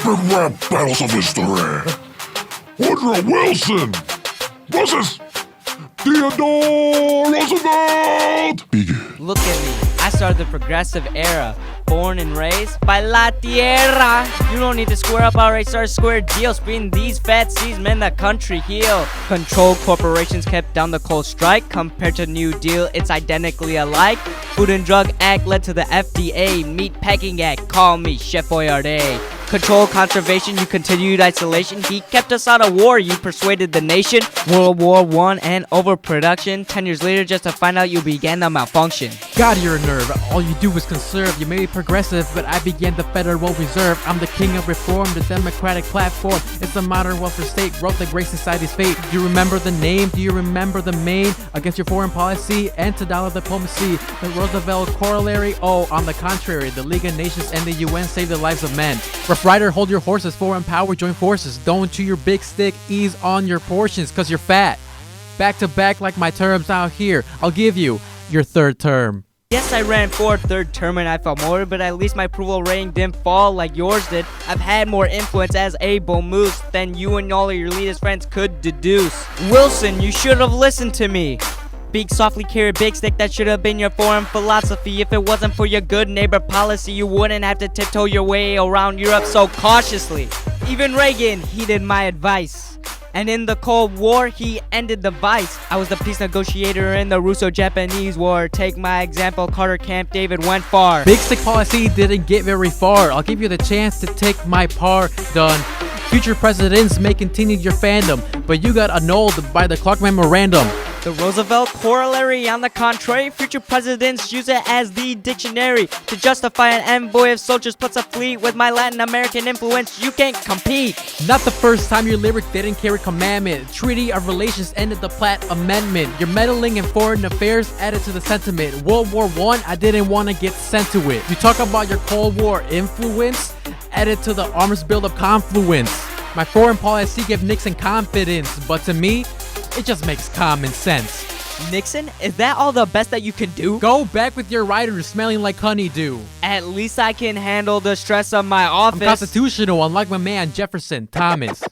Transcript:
epic rap battles of history. Woodrow Wilson versus Theodore Roosevelt. Begin. Look at me, I started the progressive era. Born and raised by La Tierra. You don't need to square up, I already started square deal. Spreading these fat seeds, man, the country heal. Controlled corporations kept down the coal strike. Compared to New Deal, it's identically alike. Food and Drug Act led to the FDA. Meat Packing Act, call me Chef Boyardee. Controlled conservation, you continued isolation. He kept us out of war, you persuaded the nation. World War I and overproduction. 10 years later, just to find out you began to malfunction. God, you're a nerve. All you do is conserve. You may be progressive, but I began the Federal Reserve. I'm the king of reform, the democratic platform. It's a modern welfare state, wrote the great society's fate. Do you remember the name? Do you remember the Maine? Against your foreign policy, anti-dollar diplomacy. The Roosevelt Corollary? Oh, on the contrary, the League of Nations and the UN saved the lives of men. Rough Rider, hold your horses, foreign power, join forces. Don't chew your big stick, ease on your portions, cause you're fat. Back to back like my terms out here. I'll give you your third term. Yes, I ran for a third term and I felt more, but at least my approval rating didn't fall like yours did. I've had more influence as Able Moose than you and all of your elitist friends could deduce. Wilson, you should have listened to me. Big softly carry big stick, that should have been your foreign philosophy. If it wasn't for your good neighbor policy, you wouldn't have to tiptoe your way around Europe so cautiously. Even Reagan heeded my advice. And in the Cold War, he ended the vice. I was the peace negotiator in the russo-japanese war. Take my example, Carter Camp David went far. Big stick policy didn't get very far. I'll give you the chance to take my pardon. Future presidents may continue your fandom, but you got annulled by the Clark Memorandum. The Roosevelt Corollary, on the contrary, future presidents use it as the dictionary to justify an envoy of soldiers plus a fleet. With my Latin American influence, you can't compete. Not the first time your lyric didn't carry commandment. Treaty of Relations ended the Platt Amendment. Your meddling in foreign affairs added to the sentiment. World War I didn't want to get sent to it. You talk about your Cold War influence, added to the arms buildup confluence. My foreign policy gave Nixon confidence, but to me, it just makes common sense. Nixon, is that all the best that you can do? Go back with your writers smelling like honeydew. At least I can handle the stress of my office. I'm constitutional, unlike my man Jefferson Thomas.